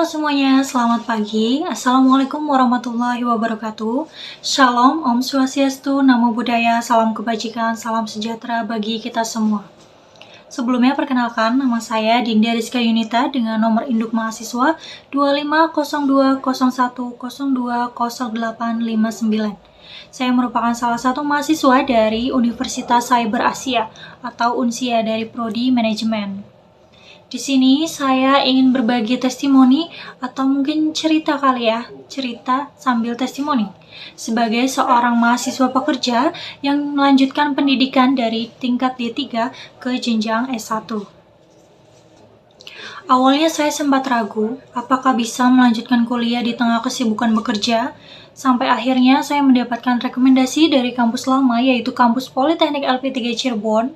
Halo semuanya, selamat pagi. Assalamualaikum warahmatullahi wabarakatuh. Shalom, Om Swastiastu, Namo Buddhaya, salam kebajikan, salam sejahtera bagi kita semua. Sebelumnya perkenalkan, nama saya Dinda Rizka Yunita dengan nomor induk mahasiswa 250201020859. Saya merupakan salah satu mahasiswa dari Universitas Cyber Asia atau UNSIA dari Prodi Manajemen. Di sini saya ingin berbagi testimoni atau mungkin cerita kali ya, cerita sambil testimoni. Sebagai seorang mahasiswa pekerja yang melanjutkan pendidikan dari tingkat D3 ke jenjang S1. Awalnya saya sempat ragu apakah bisa melanjutkan kuliah di tengah kesibukan bekerja, sampai akhirnya saya mendapatkan rekomendasi dari kampus lama yaitu kampus Politeknik LP3 Cirebon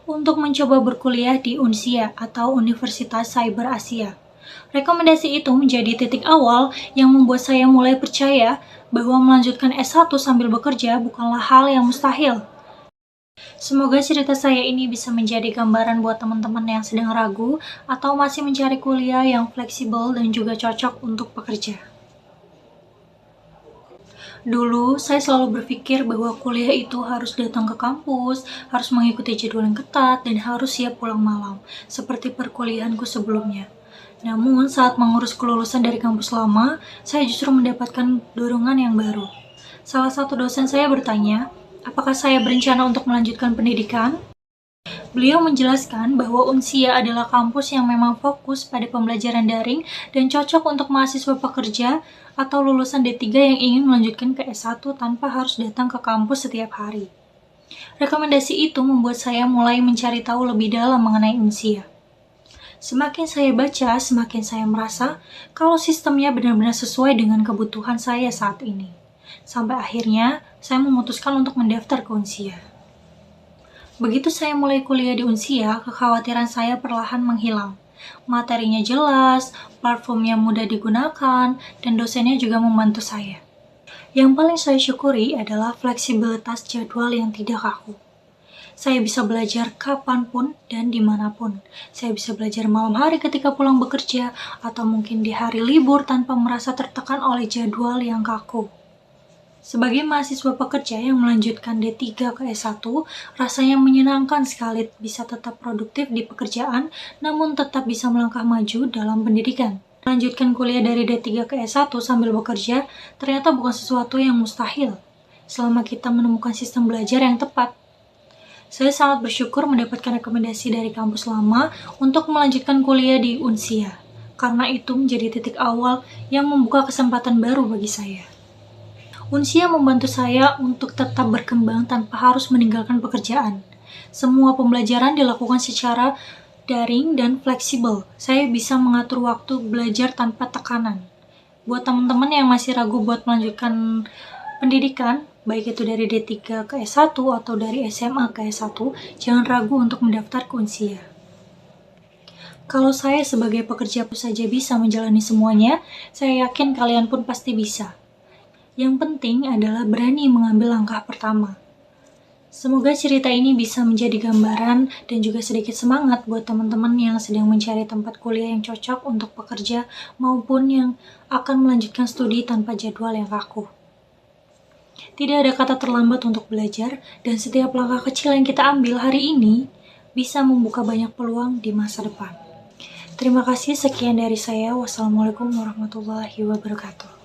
untuk mencoba berkuliah di UNSIA atau Universitas Cyber Asia. Rekomendasi itu menjadi titik awal yang membuat saya mulai percaya bahwa melanjutkan S1 sambil bekerja bukanlah hal yang mustahil. Semoga cerita saya ini bisa menjadi gambaran buat teman-teman yang sedang ragu atau masih mencari kuliah yang fleksibel dan juga cocok untuk bekerja. Dulu, saya selalu berpikir bahwa kuliah itu harus datang ke kampus, harus mengikuti jadwal yang ketat, dan harus siap pulang malam, seperti perkuliahanku sebelumnya. Namun, saat mengurus kelulusan dari kampus lama, saya justru mendapatkan dorongan yang baru. Salah satu dosen saya bertanya, apakah saya berencana untuk melanjutkan pendidikan? Beliau menjelaskan bahwa UNSIA adalah kampus yang memang fokus pada pembelajaran daring dan cocok untuk mahasiswa pekerja atau lulusan D3 yang ingin melanjutkan ke S1 tanpa harus datang ke kampus setiap hari. Rekomendasi itu membuat saya mulai mencari tahu lebih dalam mengenai UNSIA. Semakin saya baca, semakin saya merasa kalau sistemnya benar-benar sesuai dengan kebutuhan saya saat ini. Sampai akhirnya, saya memutuskan untuk mendaftar ke UNSIA. Begitu saya mulai kuliah di UNSIA, kekhawatiran saya perlahan menghilang. Materinya jelas, platformnya mudah digunakan, dan dosennya juga membantu saya. Yang paling saya syukuri adalah fleksibilitas jadwal yang tidak kaku. Saya bisa belajar kapanpun dan dimanapun. Saya bisa belajar malam hari ketika pulang bekerja, atau mungkin di hari libur tanpa merasa tertekan oleh jadwal yang kaku. Sebagai mahasiswa pekerja yang melanjutkan D3 ke S1, rasanya menyenangkan sekali bisa tetap produktif di pekerjaan, namun tetap bisa melangkah maju dalam pendidikan. Melanjutkan kuliah dari D3 ke S1 sambil bekerja ternyata bukan sesuatu yang mustahil, selama kita menemukan sistem belajar yang tepat. Saya sangat bersyukur mendapatkan rekomendasi dari kampus lama untuk melanjutkan kuliah di UNSIA, karena itu menjadi titik awal yang membuka kesempatan baru bagi saya. UNSIA membantu saya untuk tetap berkembang tanpa harus meninggalkan pekerjaan. Semua pembelajaran dilakukan secara daring dan fleksibel. Saya bisa mengatur waktu belajar tanpa tekanan. Buat teman-teman yang masih ragu buat melanjutkan pendidikan, baik itu dari D3 ke S1 atau dari SMA ke S1, jangan ragu untuk mendaftar ke UNSIA. Kalau saya sebagai pekerja pun saja bisa menjalani semuanya, saya yakin kalian pun pasti bisa. Yang penting adalah berani mengambil langkah pertama. Semoga cerita ini bisa menjadi gambaran dan juga sedikit semangat buat teman-teman yang sedang mencari tempat kuliah yang cocok untuk pekerja maupun yang akan melanjutkan studi tanpa jadwal yang kaku. Tidak ada kata terlambat untuk belajar, dan setiap langkah kecil yang kita ambil hari ini bisa membuka banyak peluang di masa depan. Terima kasih, sekian dari saya. Wassalamualaikum warahmatullahi wabarakatuh.